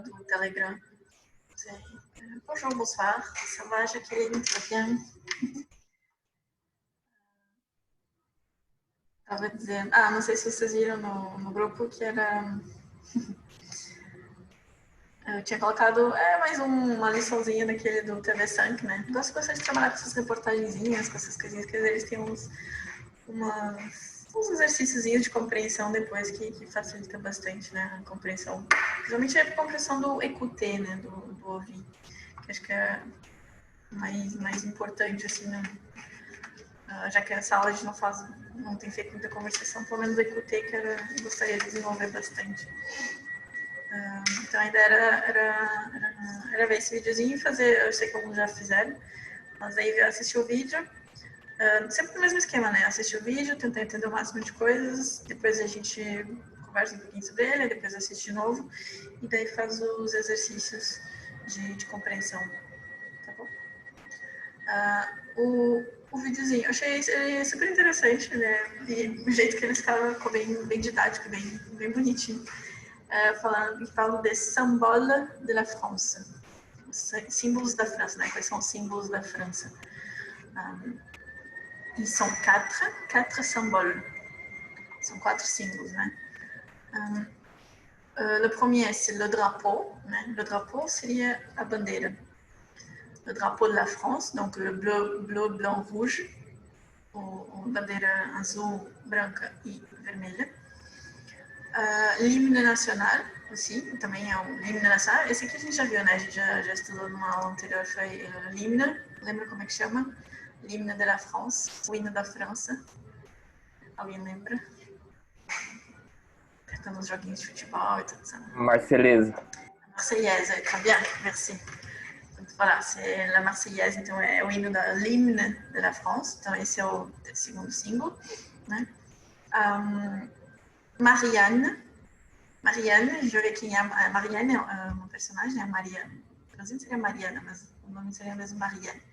do Telegram. Bonjour, bonsoir. Ça va, Jacqueline? Tudo bem? Estava dizendo... não sei se vocês viram no grupo que era... Eu tinha colocado mais uma liçãozinha daquele do TV Sank, né? Gosto bastante de trabalhar com essas reportagenzinhas, com essas coisinhas, que eles têm uns exercícios de compreensão depois que facilita bastante, né? A compreensão. Principalmente a compreensão do écouter, né? Do ouvir. Que acho que é mais importante, assim, né? Já que essa aula a gente não tem feito muita conversação, pelo menos o écouter que eu gostaria de desenvolver bastante. Então a ideia era ver esse videozinho e fazer, eu sei que alguns já fizeram, mas aí assistir o vídeo, sempre no mesmo esquema, né? Assistir o vídeo, tentar entender o máximo de coisas, depois a gente conversa um pouquinho sobre ele, depois assiste de novo, e daí faz os exercícios de compreensão, tá bom? O videozinho, eu achei ele super interessante, né? E o jeito que ele estava ficou bem didático, bem bonitinho. Falo de symbole de la France, símbolos da França, né? Quais são os símbolos da França? Ils sont quatre symboles. São 4 símbolos, né? Le premier, c'est le drapeau, né? Le drapeau seria a bandeira. Le drapeau de la France, donc le bleu, blanc, rouge, ou bandeira azul, branca e vermelha. L'hymne nacional, aussi, também é um himno nacional. Esse aqui a gente já viu, né? A gente já estudou numa aula anterior, foi l'hymne. Lembra como é que chama? L'hymne de la France, o hino da França. Alguém lembra? Apertando os joguinhos de futebol e tudo, sabe? Marseillaise. Marseillaise, très bien, merci. Donc, voilà, c'est la Marseillaise, então é o hino da l'hymne de la France. Então esse é o segundo símbolo, né? Marianne, deixa eu ver quem é. A Marianne é uma personagem, é a Marianne. O Brasil seria Mariana, mas o nome seria mesmo Marianne.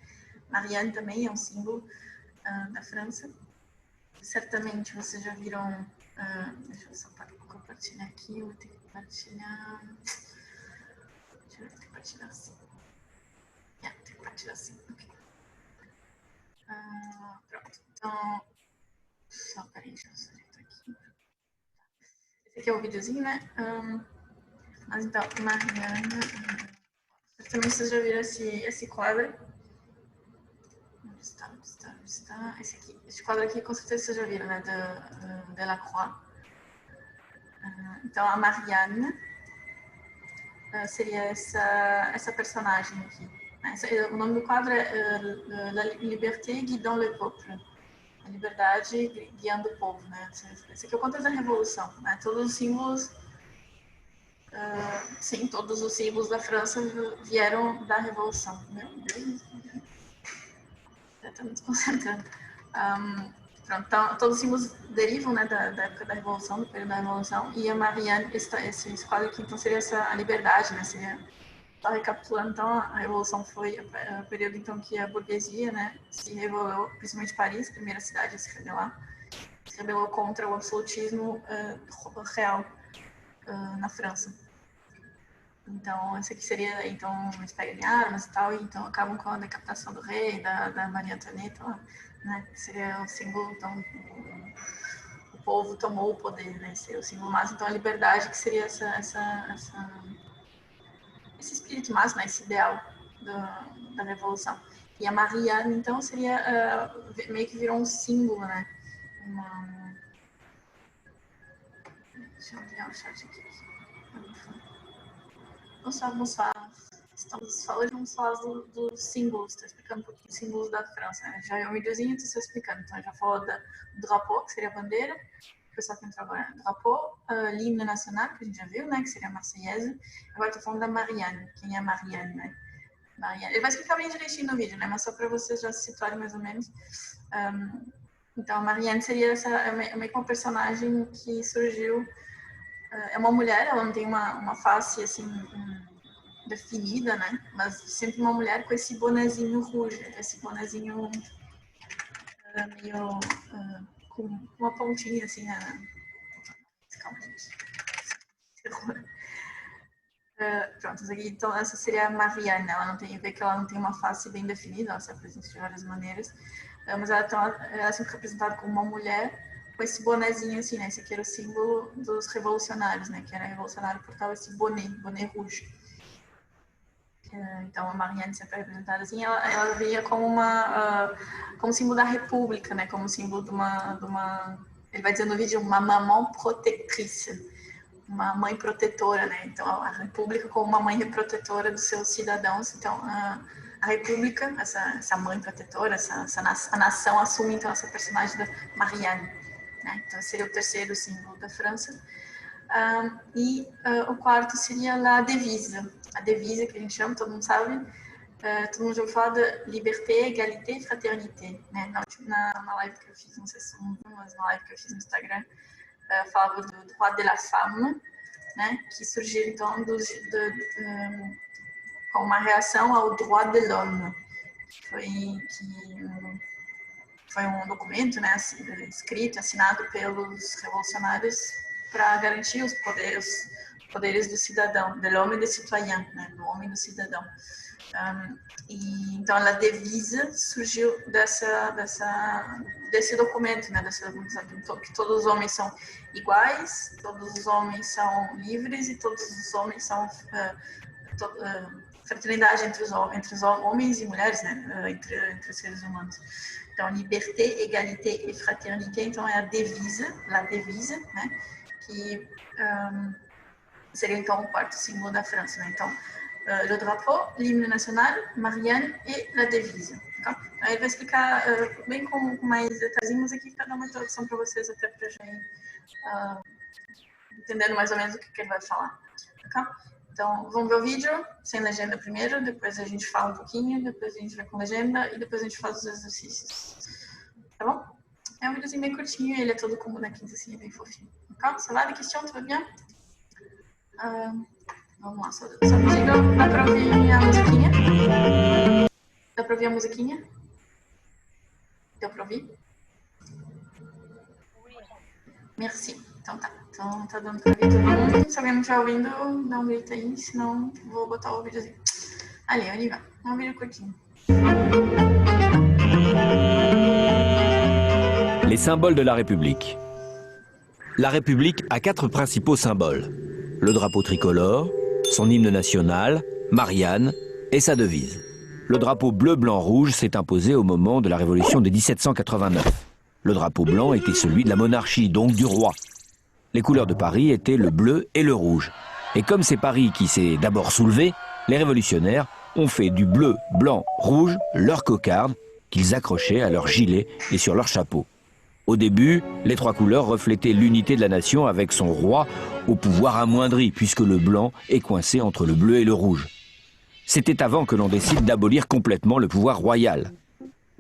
Marianne também é um símbolo da França. Certamente vocês já viram. Deixa eu só compartilhar aqui. Eu vou ter que compartilhar. Deixa eu ver, tem que compartilhar assim. Tem que compartilhar assim. Okay. Pronto. Então. Só peraí, deixa eu selecionar aqui. Esse aqui é o videozinho, né? Mas então, Mariana. Também vocês já viram esse quadro. Onde está? Esse quadro aqui, com certeza vocês já viram, né? De Delacroix. Então, a Marianne seria essa personagem aqui. O nome do quadro é La Liberté guidant le peuple. A liberdade guiando o povo, né? Esse aqui é o contexto da Revolução, né? Todos os símbolos... sim, todos os símbolos da França vieram da Revolução. Meu Deus. Estou me desconcentrando. Pronto, então, todos os símbolos derivam, né, da época da Revolução, do período da Revolução, e a Marianne, esse quadro aqui, então, seria a liberdade, né? Seria, só recapitulando, então, a Revolução foi o período, então, que a burguesia, né, se rebelou, principalmente Paris, a primeira cidade a se rebelou contra o absolutismo real na França. Então, esse aqui seria, então, eles pegam em armas e tal, e então acabam com a decapitação do rei, da Maria Antonieta, né? Que seria o símbolo, então, o povo tomou o poder, né? Esse seria o símbolo máximo. Então, a liberdade, que seria esse espírito máximo, né? Esse ideal da Revolução. E a Marianne, então, seria, meio que virou um símbolo, né? Deixa eu ligar o chat aqui. Bonsoir. Hoje vamos falar dos símbolos, estou explicando um pouquinho dos símbolos da França, né? Já é um videozinho, estou explicando. Então, já falou do drapeau, que seria a bandeira, o pessoal que entrou agora, drapeau, l'hymne nacional, que a gente já viu, né? Que seria a Marseillaise. Agora estou falando da Marianne. Quem é a Marianne, né? Marianne. Ele vai explicar bem direitinho no vídeo, né? Mas só para vocês já se situarem mais ou menos. Então, a Marianne seria meio que uma personagem que surgiu. É uma mulher, ela não tem uma face, assim, definida, né? Mas sempre uma mulher com esse bonezinho rouge, esse bonezinho meio com uma pontinha assim. Calma, gente. Pronto, aqui, então essa seria a Marianne. Ela não tem, vê que ela não tem uma face bem definida, ela se apresenta de várias maneiras, mas ela é sempre representada como uma mulher com esse bonezinho assim, né? Esse aqui era o símbolo dos revolucionários, né? Que era revolucionário portava esse boné rouge. Então a Marianne sempre é representada assim, ela via como como símbolo da república, né? Como símbolo de uma ele vai dizer no vídeo, uma maman protectrice, uma mãe protetora, né? Então a república como uma mãe protetora dos seus cidadãos. Então a república, essa mãe protetora, a nação assume então essa personagem da Marianne, né? Então seria o terceiro símbolo da França. O quarto seria a devise que a gente chama, todo mundo sabe, todo mundo já ouviu falar de liberté, égalité, fraternité, né? Na live que eu fiz, não sei se são mas na live que eu fiz no Instagram, falava do droit de la femme, né? Que surgiu então como uma reação ao droit de l'homme, foi um documento, né, escrito, assinado pelos revolucionários para garantir os poderes do cidadão, de l'homme et des citoyens, né, do homem e do cidadão. Então a devise surgiu desse documento, né, que todos os homens são iguais, todos os homens são livres e todos os homens são fraternidade entre os homens e mulheres, né, entre os seres humanos. Então, liberté, égalité et fraternité, então é a devise, né, que seria então o quarto símbolo da França, né? Então, le drapeau, l'hymne national, Marianne e la devise. Tá? Aí ele vai explicar bem com mais detalhes aqui para dar uma introdução para vocês, até para já ir entendendo mais ou menos o que ele vai falar. Tá? Então, vamos ver o vídeo sem legenda primeiro, depois a gente fala um pouquinho, depois a gente vai com legenda e depois a gente faz os exercícios. Tá bom? É um videozinho bem curtinho, ele é todo com bonequinhos assim, é bem fofinho. Tá? Ça va, des questions, tout va bien? Vamos lá, só me digam, dá pra ouvir a musiquinha? Dá pra ouvir a musiquinha? Deu pra ouvir? Merci. Então tá. Então tá dando pra ouvir todo mundo. Se alguém não estiver ouvindo, dá um grito aí, senão vou botar o videozinho. Allez, on y va. É um vídeo curtinho. Les symboles de la République. La République a 4 principaux symboles. Le drapeau tricolore, son hymne national, Marianne et sa devise. Le drapeau bleu, blanc, rouge s'est imposé au moment de la Révolution de 1789. Le drapeau blanc était celui de la monarchie, donc du roi. Les couleurs de Paris étaient le bleu et le rouge. Et comme c'est Paris qui s'est d'abord soulevé, les révolutionnaires ont fait du bleu, blanc, rouge leur cocarde qu'ils accrochaient à leur gilet et sur leur chapeau. Au début, les 3 couleurs reflétaient l'unité de la nation avec son roi au pouvoir amoindri, puisque le blanc est coincé entre le bleu et le rouge. C'était avant que l'on décide d'abolir complètement le pouvoir royal.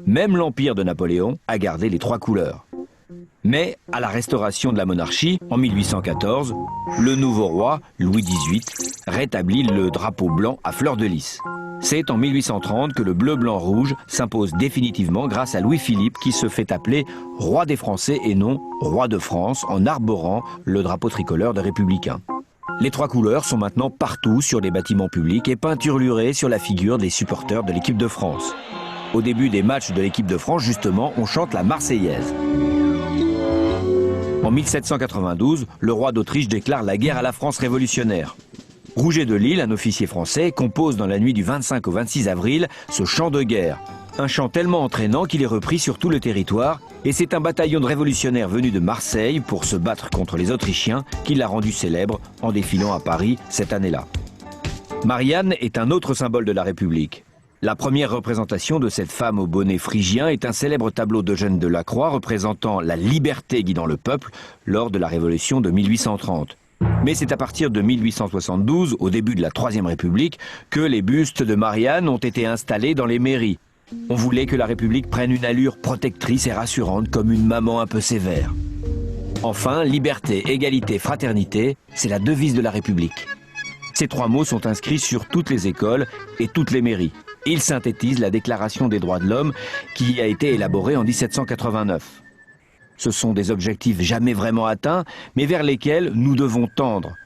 Même l'empire de Napoléon a gardé les 3 couleurs. Mais à la restauration de la monarchie, en 1814, le nouveau roi, Louis XVIII, rétablit le drapeau blanc à fleur de lys. C'est en 1830 que le bleu-blanc-rouge s'impose définitivement grâce à Louis-Philippe qui se fait appeler roi des Français et non roi de France en arborant le drapeau tricolore des Républicains. Les 3 couleurs sont maintenant partout sur les bâtiments publics et peinturlurées sur la figure des supporters de l'équipe de France. Au début des matchs de l'équipe de France, justement, on chante la Marseillaise. En 1792, le roi d'Autriche déclare la guerre à la France révolutionnaire. Rouget de Lille, un officier français, compose dans la nuit du 25 au 26 avril ce chant de guerre. Un chant tellement entraînant qu'il est repris sur tout le territoire et c'est un bataillon de révolutionnaires venus de Marseille pour se battre contre les Autrichiens qui l'a rendu célèbre en défilant à Paris cette année-là. Marianne est un autre symbole de la République. La première représentation de cette femme au bonnet phrygien est un célèbre tableau d'Eugène Delacroix représentant la liberté guidant le peuple lors de la Révolution de 1830. Mais c'est à partir de 1872, au début de la Troisième République, que les bustes de Marianne ont été installés dans les mairies. On voulait que la République prenne une allure protectrice et rassurante comme une maman un peu sévère. Enfin, liberté, égalité, fraternité, c'est la devise de la République. Ces 3 mots sont inscrits sur toutes les écoles et toutes les mairies. Ils synthétisent la Déclaration des droits de l'homme qui a été élaborée en 1789. Ce sont des objectifs jamais vraiment atteints, mais vers lesquels nous devons tendre.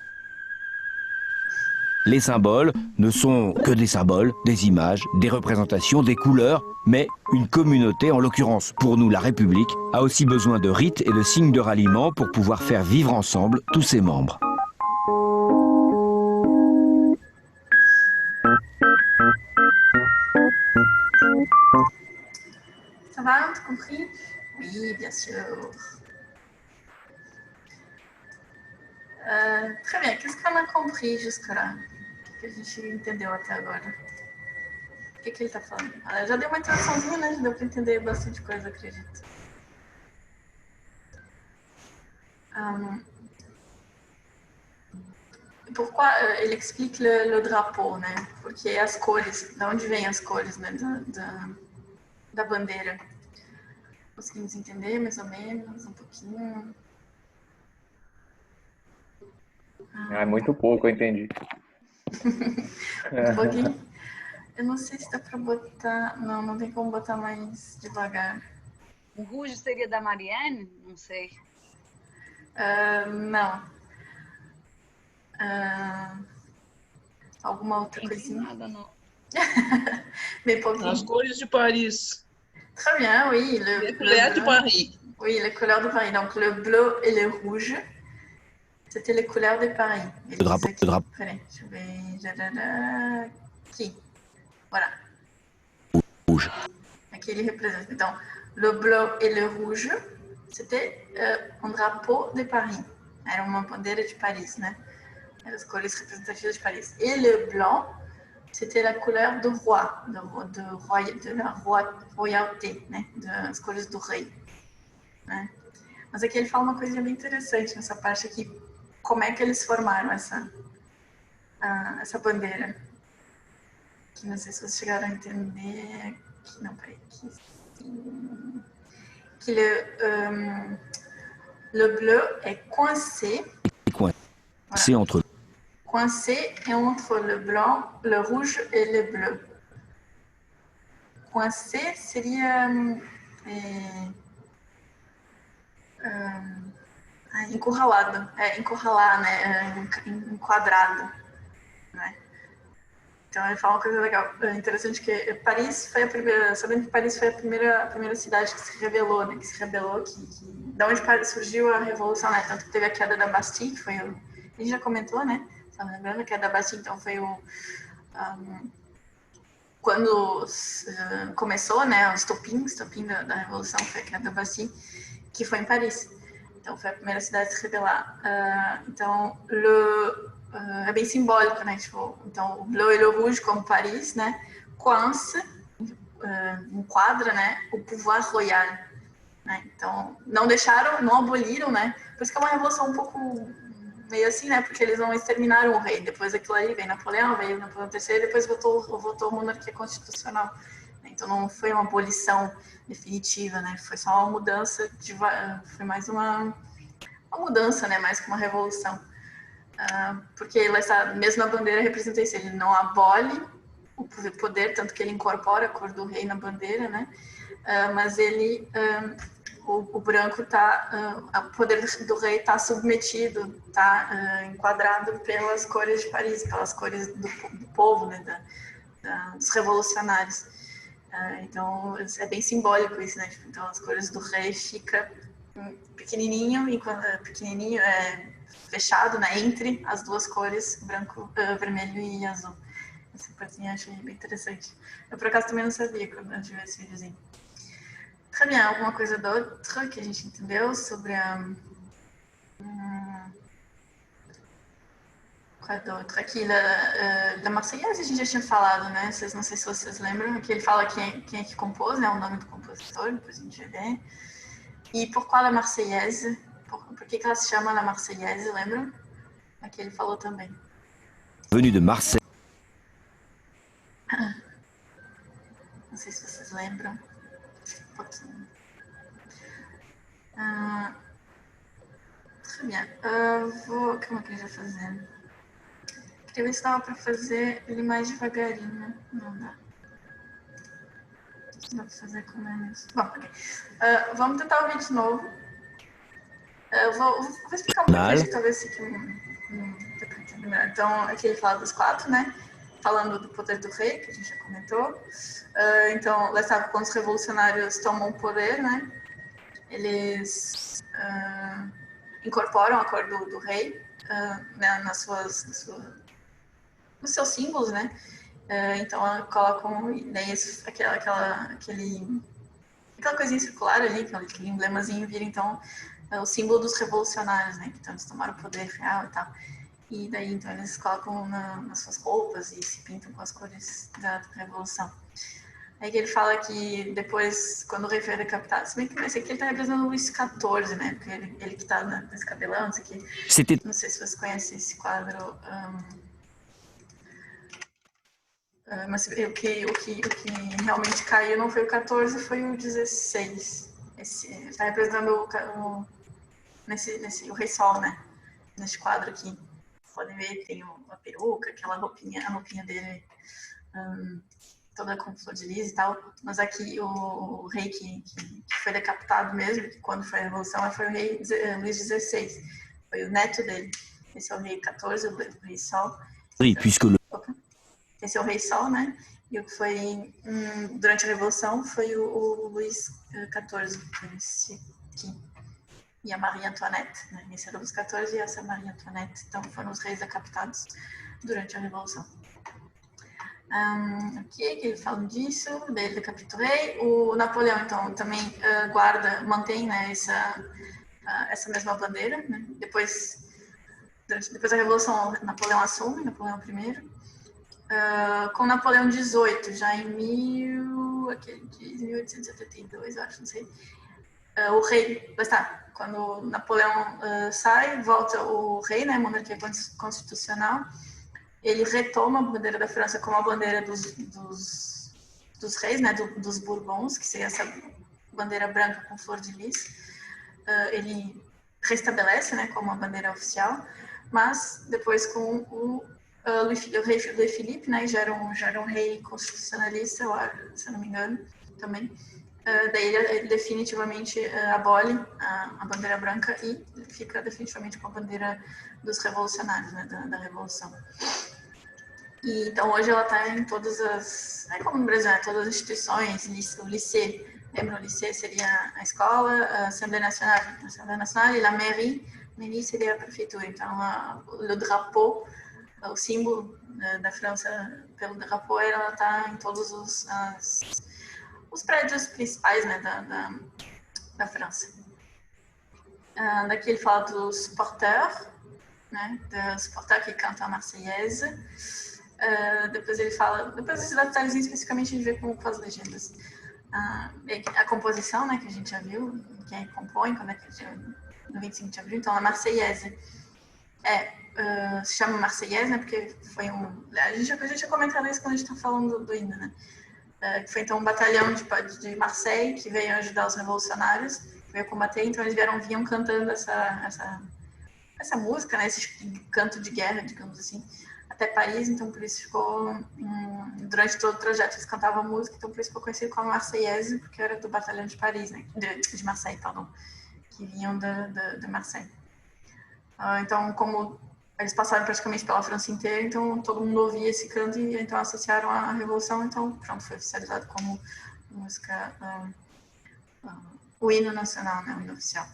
Les symboles ne sont que des symboles, des images, des représentations, des couleurs, mais une communauté, en l'occurrence pour nous la République, a aussi besoin de rites et de signes de ralliement pour pouvoir faire vivre ensemble tous ses membres. Ça va, t'as compris? Oui, bien sûr. Très bien, qu'est-ce qu'on a compris jusque-là? O que a gente entendeu até agora? O que ele está falando? Já deu uma introduçãozinha, né? Já deu para entender bastante coisa, acredito. Pourquoi ele explique le drapeau, né? Porque as cores, de onde vêm as cores, né? Da bandeira. Conseguimos entender mais ou menos, um pouquinho? É muito pouco, eu entendi. Um pouquinho. Eu não sei se dá para botar... Não, não tem como botar mais devagar. O rouge seria da Marianne? Não sei. Não. Alguma outra coisinha? Nada, não. Bem pouquinho. As cores de Paris. Très bien, oui. Les couleurs de Paris. Oui, les couleurs de Paris. Donc, le bleu et le rouge, c'était les couleurs de Paris. Le drapeau. Peraí, deixa eu ver. Aqui. Voilà. Rouge. Aqui ele representa. Então, le bleu et le rouge, c'était um drapeau de Paris. Era uma bandeira de Paris, né? As cores representativas de Paris. Et le blanc, c'était la couleur do roi, de la royauté, né? Das cores do rei. Né? Mas aqui ele fala uma coisinha bem interessante nessa parte aqui. Como é que eles formaram essa bandeira? Que não sei se vocês chegaram a entender. Aqui, não, peraí. Aqui, sim. Que le bleu est coincé. Coincé entre... Coincé entre le blanc, le rouge et le bleu. Coincé seria encurralado, encurralar, né? Enquadrado, né? Então ele fala uma coisa legal, interessante, que Paris foi a primeira, sabendo que Paris foi a primeira cidade que se rebelou, né? Que se rebelou, da onde surgiu a revolução, né? Tanto que teve a queda da Bastille, que foi a gente já comentou, né? Tá lembrando, a queda da Bastille, então foi quando começou, né? O estopim da revolução foi a queda da Bastille, que foi em Paris. Então foi a primeira cidade a se rebelar. Então é bem simbólico, né? Tipo, então o bleu e le rouge, como Paris, né? Coince, enquadra, né? O pouvoir royal, né? Então não deixaram, não aboliram, né? Por isso que é uma revolução um pouco meio assim, né? Porque eles não exterminaram o rei. Depois daquilo aí veio Napoleão III, depois votou a monarquia constitucional. Então não foi uma abolição definitiva, né? Foi só uma mudança, foi mais uma mudança, né? Mais que uma revolução. Porque essa mesma bandeira representa isso, ele não abole o poder, tanto que ele incorpora a cor do rei na bandeira, né? Mas ele, o branco o poder do rei está submetido, está enquadrado pelas cores de Paris, pelas cores do povo, né? Dos revolucionários. Então é bem simbólico isso, né? Então as cores do rei fica pequenininho, fechado, né, entre as duas cores, branco, vermelho e azul. Essa partezinha eu achei bem interessante. Eu, por acaso, também não sabia quando eu tive esse videozinho. Très bien, alguma coisa da outra que a gente entendeu sobre a... Qual é da outra? Aqui, da Marseillaise a gente já tinha falado, né? Não sei se vocês lembram. Aqui ele fala quem é que compôs, né? O nome do compositor, depois a gente vê. E pourquoi la Marseillaise? Por que ela se chama La Marseillaise, lembram? Aqui ele falou também. Venu de Marseille. Não sei se vocês lembram. Um pouquinho. Très bien. Como é que a gente vai fazer? Queria ver se dava para fazer ele mais devagarinho. Não dá. Dá para fazer com menos. Bom, ok. Vamos tentar ouvir de novo. Vou explicar um pouquinho, talvez fique não dê para entender. primeiro. Então, aqui ele fala dos 4, né? Falando do poder do rei, que a gente já comentou. Então, lá estava quando os revolucionários tomam o poder, né? Eles incorporam a cor do rei né, nos seus símbolos, né? Então, colocam aquela coisinha circular ali, aquele emblemazinho vira, então, o símbolo dos revolucionários, né? Então, eles tomaram o poder real e tal. E daí, então, eles colocam nas suas roupas e se pintam com as cores da Revolução. Aí que ele fala que depois, quando o rei foi decapitado, se bem que esse aqui ele tá representando o Luís XIV, né? Porque ele que tá nesse cabelão, isso aqui. Não sei se vocês conhecem esse quadro. Mas o que realmente caiu não foi o 14, foi o 16. Está representando o Rei Sol, né? Nesse quadro aqui. Podem ver que tem a peruca, a roupinha dele toda com flor de lis e tal. Mas aqui o rei que foi decapitado mesmo, que quando foi a Revolução, foi o rei Luís XVI. Foi o neto dele. Esse é o rei 14, o Rei Sol. Esse é o Rei Sol, né? E o que foi durante a Revolução foi o Luís XIV, esse aqui. E a Maria Antoinette, né? Esse era o Luís XIV e essa é a Maria Antoinette. Então foram os reis decapitados durante a Revolução. Aqui que falam disso, dele decapitou o rei. O Napoleão, então, também mantém, né, essa mesma bandeira, né? Depois da Revolução, Napoleão assume, Napoleão I. Com Napoleão XVIII, já em 1872, eu acho, não sei. O rei, quando Napoleão sai, volta o rei, né, monarquia constitucional, ele retoma a bandeira da França como a bandeira dos reis, né, dos Bourbons, que seria essa bandeira branca com flor de lis. Ele restabelece, né, como a bandeira oficial, mas depois com o rei Filipe, né, já era um rei constitucionalista, se eu não me engano, também. Daí ele definitivamente abole a bandeira branca e fica definitivamente com a bandeira dos revolucionários, né, da Revolução. E, então hoje ela está em todas as, como no Brasil, né, todas as instituições, o lycée, lembra, o lycée seria a escola, a Assembleia Nacional e a mairie seria a prefeitura. Então o drapeau, o símbolo da França pelo drapeau, ela está em todos os prédios principais, né, da França. Daqui ele fala dos porteurs, né, dos porteurs que cantam a Marseillaise. Depois ele fala, depois desses detalhes especificamente a gente vê com as legendas. A composição, né, que a gente já viu, quem compõe, quando é que no 25 de abril, então a Marseillaise se chama Marseillaise, né, porque foi a gente já comentou isso quando a gente está falando do hino, né, que foi então um batalhão de Marseille que veio ajudar os revolucionários, que veio combater, então eles vinham cantando essa música, né, esse canto de guerra, digamos assim, até Paris, então por isso ficou, durante todo o trajeto eles cantavam a música, então por isso ficou conhecido como Marseillaise, porque era do batalhão de Paris, né, de Marseille, perdão, que vinham de Marseille. Então, como eles passaram praticamente pela França inteira, então todo mundo ouvia esse canto e então associaram à Revolução, então pronto, foi oficializado como música, o hino nacional, né, o hino oficial.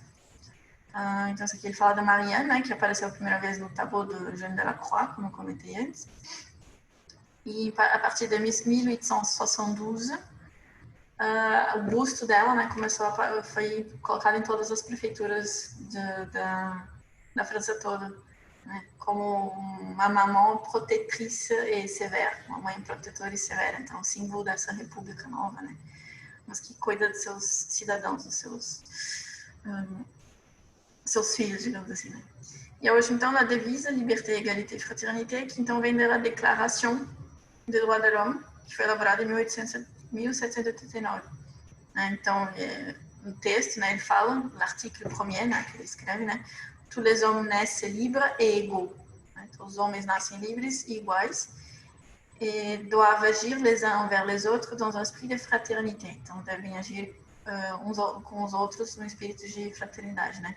Então, isso aqui ele fala da Marianne, né, que apareceu a primeira vez no tableau do Jean de la Croix, como eu comentei antes. E a partir de 1872, o busto dela, né, foi colocado em todas as prefeituras da França toda, né, como uma maman protetrice et sévère, uma mãe protetora e severa, então símbolo dessa república nova, né, mas que cuida dos seus cidadãos, dos seus filhos, digamos assim, né. E hoje, então, a devise Liberté, Égalité et Fraternité, que então vem da Declaration des Droits de l'Homme, que foi elaborada em 1789. Né? Então, no texto, né, ele fala, no artigo 1º, né, que ele escreve, né, tous les hommes naissent libres et égaux. Né? Então, os homens nascem livres e iguais e doivent agir les uns envers les autres dans un esprit de fraternité. Então, devem agir uns com os outros no espírito de fraternidade, né?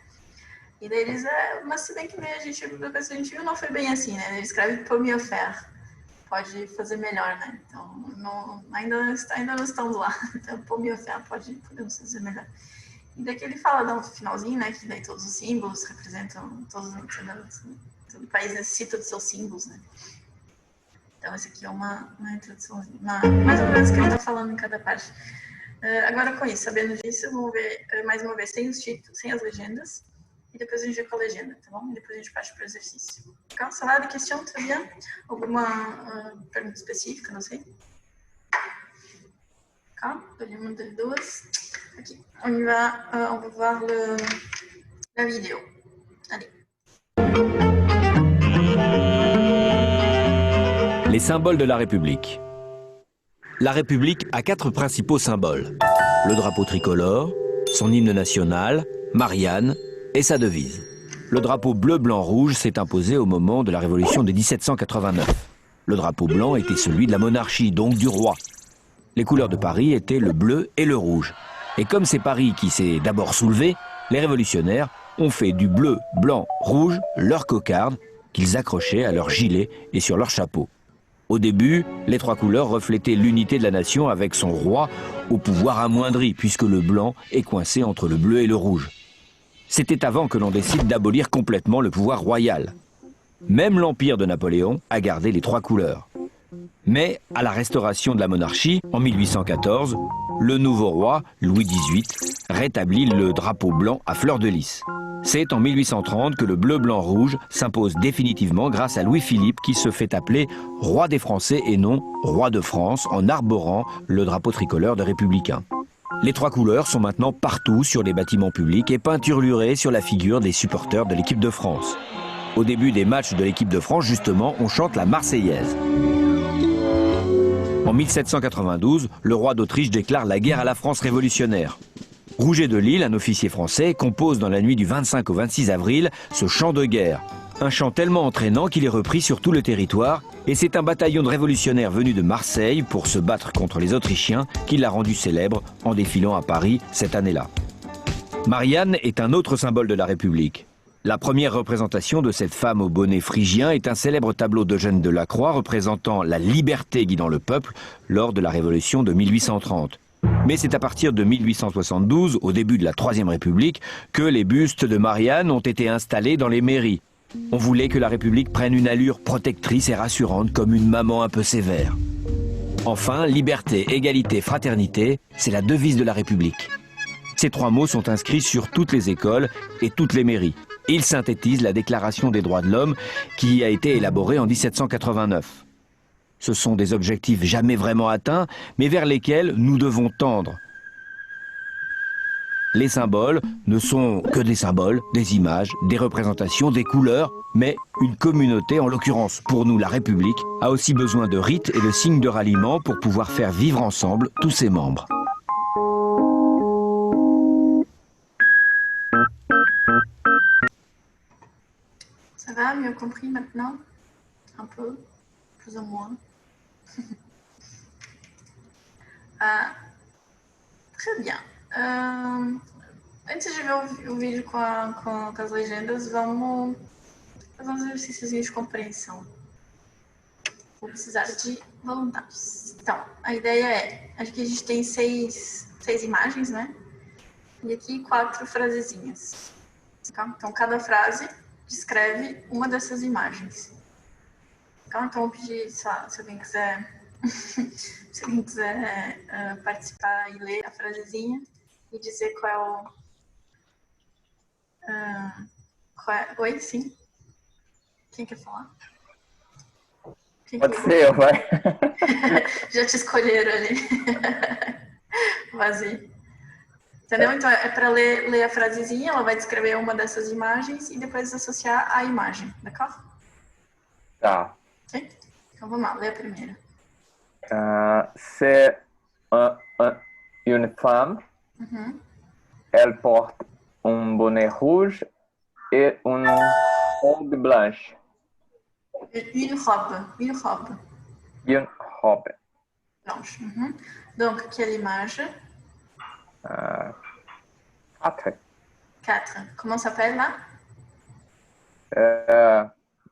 E daí eles, mas se bem que a gente viu, não foi bem assim, né? Ele escreve pour mieux faire. Pode fazer melhor, né? Então, ainda não estamos lá. Então, pour mieux faire, podemos fazer melhor. E daqui ele fala no finalzinho, né? Que daí todos os símbolos representam, todo país necessita dos seus símbolos, né? Então, essa aqui é uma introduçãozinha, mais ou menos o que ele está falando em cada parte. Agora, com isso, sabendo disso, vamos ver mais uma vez sem os títulos, sem as legendas, e depois a gente vê com a legenda, tá bom? E depois a gente parte para o exercício. D'accord? Ça va, des questions, très bien? Alguma pergunta específica, não sei? D'accord? Uma das duas. Aqui, on va voir la vidéo. Allez. Les symboles de la République. La République a 4 principaux symboles. Le drapeau tricolore, son hymne national, Marianne et sa devise. Le drapeau bleu, blanc, rouge s'est imposé au moment de la Révolution de 1789. Le drapeau blanc était celui de la monarchie, donc du roi. Les couleurs de Paris étaient le bleu et le rouge. Et comme c'est Paris qui s'est d'abord soulevé, les révolutionnaires ont fait du bleu, blanc, rouge leur cocarde qu'ils accrochaient à leur gilet et sur leur chapeau. Au début, les 3 couleurs reflétaient l'unité de la nation avec son roi au pouvoir amoindri, puisque le blanc est coincé entre le bleu et le rouge. C'était avant que l'on décide d'abolir complètement le pouvoir royal. Même l'empire de Napoléon a gardé les 3 couleurs. Mais à la restauration de la monarchie, en 1814, le nouveau roi, Louis XVIII, rétablit le drapeau blanc à fleur de lys. C'est en 1830 que le bleu-blanc-rouge s'impose définitivement grâce à Louis-Philippe qui se fait appeler roi des Français et non roi de France en arborant le drapeau tricolore de républicains. Les 3 couleurs sont maintenant partout sur les bâtiments publics et peinturlurées sur la figure des supporters de l'équipe de France. Au début des matchs de l'équipe de France, justement, on chante la Marseillaise. En 1792, le roi d'Autriche déclare la guerre à la France révolutionnaire. Rouget de Lille, un officier français, compose dans la nuit du 25 au 26 avril ce chant de guerre. Un chant tellement entraînant qu'il est repris sur tout le territoire et c'est un bataillon de révolutionnaires venus de Marseille pour se battre contre les Autrichiens qui l'a rendu célèbre en défilant à Paris cette année-là. Marianne est un autre symbole de la République. La première représentation de cette femme au bonnet phrygien est un célèbre tableau d'Eugène Delacroix représentant la liberté guidant le peuple lors de la Révolution de 1830. Mais c'est à partir de 1872, au début de la Troisième République, que les bustes de Marianne ont été installés dans les mairies. On voulait que la République prenne une allure protectrice et rassurante comme une maman un peu sévère. Enfin, liberté, égalité, fraternité, c'est la devise de la République. Ces 3 mots sont inscrits sur toutes les écoles et toutes les mairies. Ils synthétisent la Déclaration des droits de l'homme qui a été élaborée en 1789. Ce sont des objectifs jamais vraiment atteints, mais vers lesquels nous devons tendre. Les symboles ne sont que des symboles, des images, des représentations, des couleurs, mais une communauté, en l'occurrence pour nous la République, a aussi besoin de rites et de signes de ralliement pour pouvoir faire vivre ensemble tous ses membres. Ça va, mieux compris maintenant? Un peu, plus ou moins. Très bien. Antes de ver o vídeo com as legendas, vamos fazer uns exercícios de compreensão. Vou precisar de voluntários. Então, a ideia é, acho que a gente tem seis imagens, né? E aqui 4 frasezinhas. Então, cada frase descreve uma dessas imagens. Então, eu vou pedir, se alguém quiser, participar e ler a frasezinha e dizer qual é Oi, sim? Quem quer falar? Pode ser eu, vai. Já te escolheram ali. Vazio. Entendeu? Então, é para ler a frasezinha, ela vai descrever uma dessas imagens e depois associar a imagem, d'accord? Tá. Ok? Então, vamos lá, lê a primeira. C'est une femme. Elle porte un bonnet rouge et une robe blanche. Une robe. Une robe. Blanche. Donc, quelle image? 4. 4. Comment s'appelle là?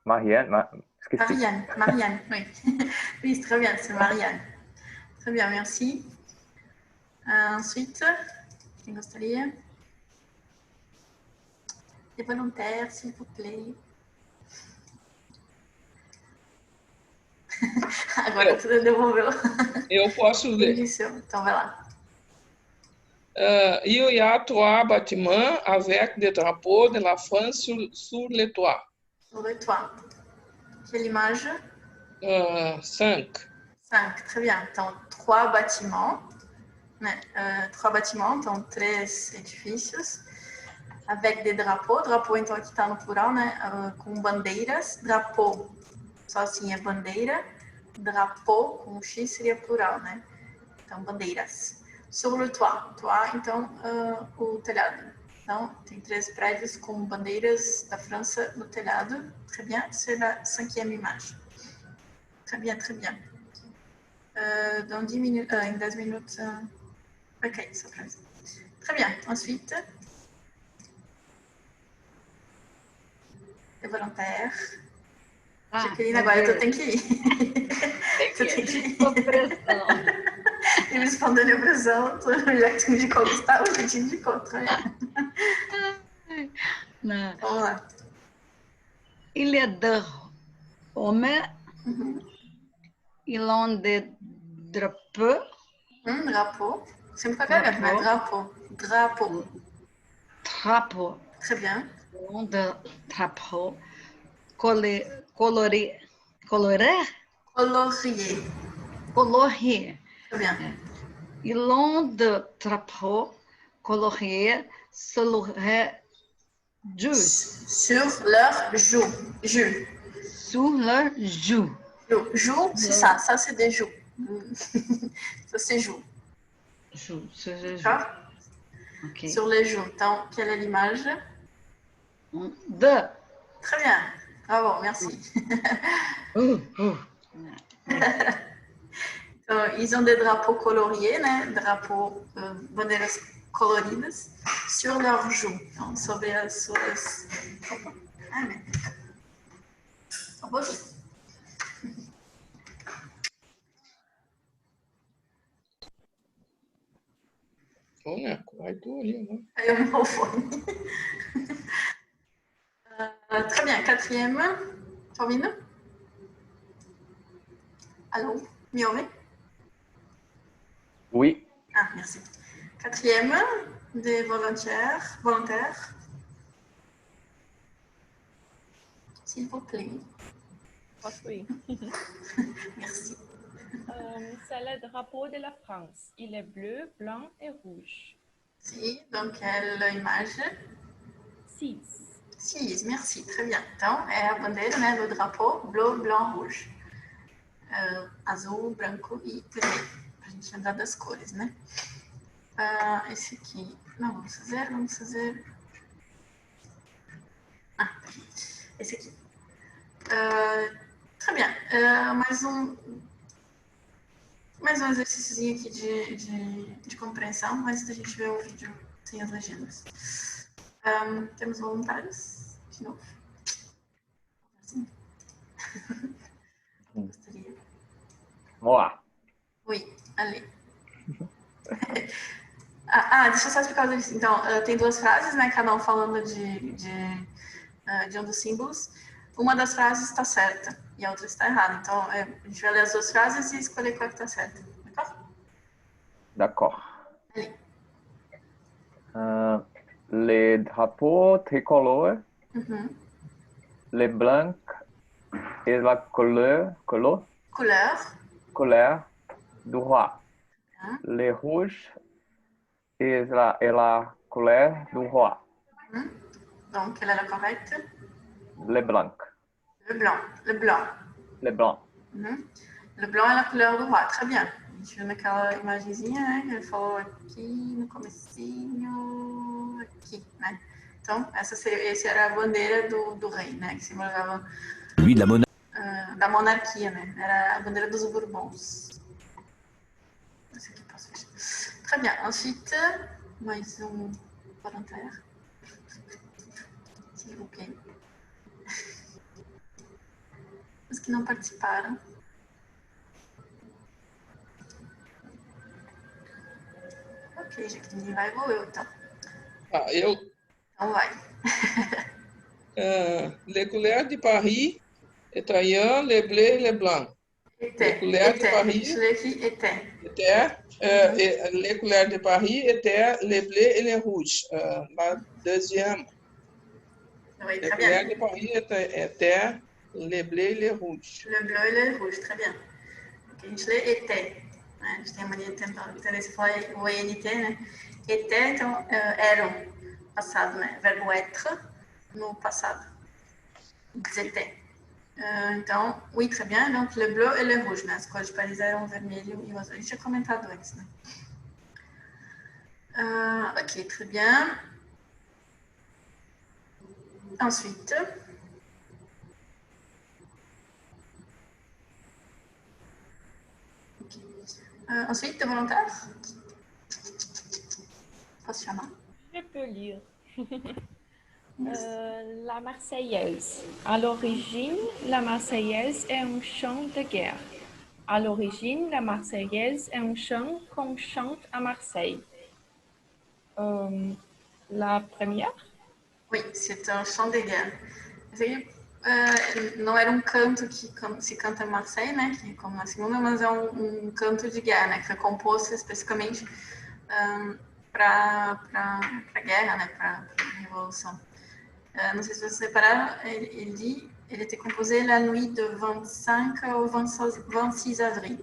Marianne, esqueci. Marianne, oui. Oui, très bien, c'est Marianne. Très bien, merci. Ensuite, quem gostaria? Des volontaires, s'il vous plaît. Agora tudo devolveu. Eu posso ler. Isso, então vai lá. Il y a 3 bâtiments avec des drapeaux de la France sur le toit. Sur le toit. Quelle image? 5. 5, très bien. Então, 3 bâtiments. Né? 3 bâtiments, então 3 edifícios. Avec des drapeaux. Drapeau, então, aqui está no plural, né? Com bandeiras. Drapeau, só assim é bandeira. Drapeau, com X, seria plural, né? Então, bandeiras. Sur le toit. Toit, então, o telhado. Então, tem 3 prédios com bandeiras da França no telhado. Très bien, c'est la 5e image. Très bien, très bien. Dans 10 minutes, em 10 minutes... Ok, só para isso. Très bien. Ensuite, les volontaires. Jaqueline, agora tu tem que ir. Tu tem que ir. E me respondendo a pressão, já que tu me indicou, Gustavo, eu te indicou, tá Não. Vamos lá. Il est deux hommes. Ils ont des drapeaux. Drapeau. Sempre com a garganta, né? Drapeau. Drapeau. Drapeaux. Très bien. Ils ont des drapeaux colorés. Colorés? Colorier. Coloriés. Très bien. Ils ont des drapeaux coloriés sur leurs joues. Sur leur joue. Joue. Sur leurs joues. Joue, c'est ça. Ça, c'est des joues. Ça, c'est joue. Joues. Sur les joues. D'accord? Ok. Sur les joues. Então, quelle est l'image? Deux. Très bien. Bravo, merci. Então, ils ont des drapeaux coloriés, né? Drapeaux, bandeiras coloridas, sur leurs joues. Então, sobre as suas... Opa. Ai, meu Deus. Só um pouquinho. Ô, Neco, vai tu ali, né? Aí o meu fone. Très bien. 4e. Tá ouvindo? Allô? Me ouve? Oui. Ah, merci. 4e, des volontaires. S'il vous plaît. Posso ir? Merci. C'est le drapeau de la France. Il est bleu, blanc et rouge. Si, donc quelle image? 6. 6, merci, très bien. Então, é a bandeira, né, do drapeau, bleu, blanc, rouge. Azul, branco e vermelho. Pra gente lembrar das cores, né? Esse aqui, não, vamos fazer... Esse aqui. Très bien. Mais um exercíciozinho aqui de compreensão, antes da gente ver o vídeo sem as legendas. Temos voluntários, de novo. Assim. Gostaria. Vamos lá. Oui, allez. Deixa eu só explicar o exercício. Então, tem 2 frases, né? Cada um falando de um dos símbolos. Uma das frases está certa e a outra está errada. Então, a gente vai ler as 2 frases e escolher qual que está certa. D'accord. Allez. Les drapeaux tricolores, les blancs et la couleur du roi. Les rouges et la couleur du roi. Donc, quelle est la correcte? Les blancs. Le blanc. Les blancs. Le blanc é a couleur do roi. Très bien. A gente viu naquela imagenzinha, né? Que ele falou aqui no comecinho, aqui, né? Então, essa era a bandeira do rei, né? Que simbolizava Lui de la monarchie. da monarquia, né? Era a bandeira dos Bourbons. Esse aqui posso fechar. Très bien. Ensuite, mais volontaire. S'il vous plaît. que não participaram. Ok, já que ninguém vai, vou eu, então. Eu. Então vai. Les couleurs de Paris, Étaient les bleus et les blancs. Les couleurs de Paris Je l'écris était. les couleurs de Paris étaient les bleus et les rouges. La deuxième. Oui, Les très couleurs bien. de Paris étaient les bleus et les rouges. Le bleu e le rouge, très bien. Ok, a gente lê était. Né? A gente tem a mania de tentar entender se fala o ENT, né? Était, então, eram, passado, né? Verbo être, no passado. Ils étaient. Então, oui, très bien. Donc, le bleu et le rouge, né? As cores de Paris eram o vermelho e o azul. A gente tinha comentado antes, né? Ok, très bien. Ensuite, ensuite, de volontaire. Posso chamar? Je peux lire. La Marseillaise. À l'origine, la Marseillaise est un chant de guerre. À l'origine, la Marseillaise est un chant qu'on chante à Marseille. La première? Oui, c'est un chant de guerre. Não era um canto que se canta em Marseille, né, que como na segunda, mas é um canto de guerra, né, que foi composto especificamente para a guerra, né, para a revolução. Não sei se vocês repararam, ele était composé la nuit de 25 au 26 avril.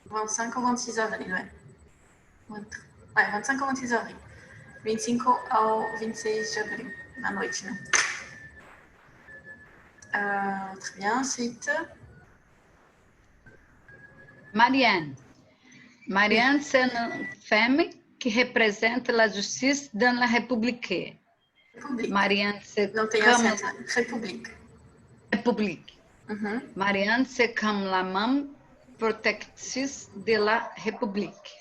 25 au 26 avril, ouais. Ouais, 25 au 26 avril. 25 ao 26 de abril, na noite, né? Très bien, ensuite. Marianne. Marianne, c'est une femme qui représente la justice dans la République. Marianne, c'est Não tem comme... acento, né? République. République. Marianne, c'est comme la main protectrice de la République.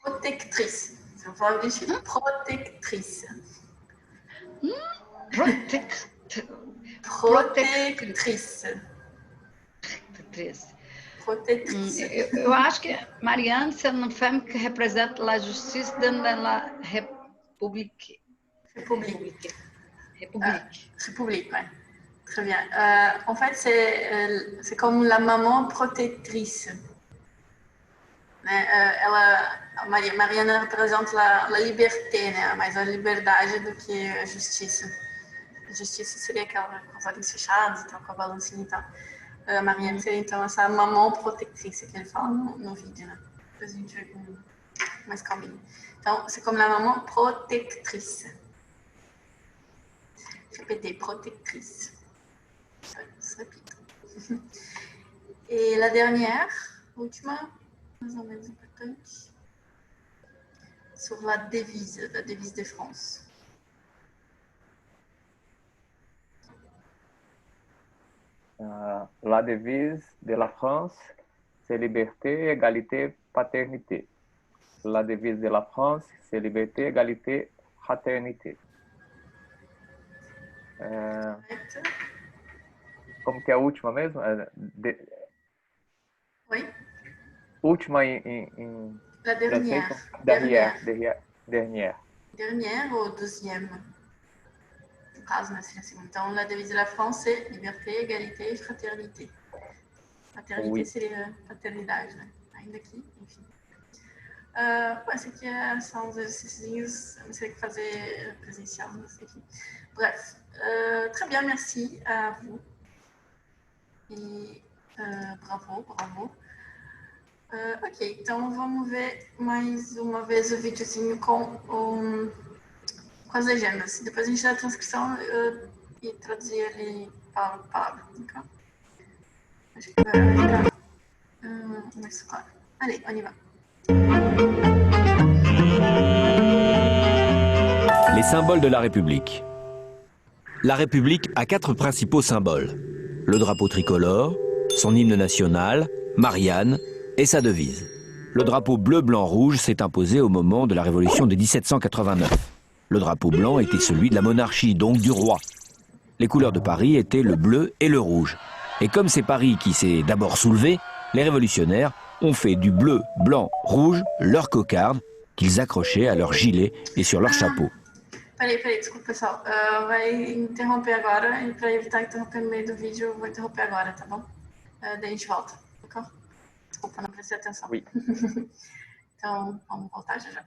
Protectrice. Você vai falar o protectrice. Protectrice. Protectrice. Eu acho que Marianne, c'est une femme qui représente la justice dans la République. République. République, ouais. Très bien. En fait, c'est comme la maman protectrice. Né? Mariana representa a liberté, né? Mais a liberdade do que a justiça. A justiça seria aquela com os olhos fechados, então, com a balancinha e tal. A Mariana seria, então, essa mamão protectrice que ele fala no vídeo, né? Depois a gente vê com mais calminho. Então, c'est comme la maman protectrice. Répétez, protectrice. Ça se répète. Et la dernière, última, mais ou menos importante, sur la devise de France. La devise de la France, c'est liberté, égalité, paternité. La devise de la France, c'est liberté, égalité, fraternité. Como que é a última mesmo? Oui. Última em La dernière. Dernière. Dernière ou deuxième? No caso, né, seria assim. Então, la devise de la France, c'est liberté, égalité e fraternité. Fraternité Oui. seria paternidade, né? Ainda aqui, enfim. Esse aqui são os exercícios, não sei o que fazer presencial, não sei aqui. Bref, très bien, merci à vous. E bravo. Ok, então vamos ver mais uma vez o videozinho com as legendas. Depois a gente dá a transcrição e traduzir ele palavra por palavra. Okay? Acho que vai ficar mais claro. Allez, on y va. Les symboles de la République. La République a 4 principaux symboles. Le drapeau tricolore, son hymne national, Marianne et sa devise. Le drapeau bleu-blanc-rouge s'est imposé au moment de la Révolution de 1789. Le drapeau blanc était celui de la monarchie, donc du roi. Les couleurs de Paris étaient le bleu et le rouge. Et comme c'est Paris qui s'est d'abord soulevé, les révolutionnaires ont fait du bleu, blanc, rouge leur cocarde qu'ils accrochaient à leur gilet et sur leur chapeau. Peraí, desculpa, pessoal. Vai interromper agora, e para evitar interromper no meio do vídeo, eu vou interromper agora, tá bom? Daí a gente volta, d'accord? Desculpa, não prestei atenção. Oui. Então, vamos voltar já já.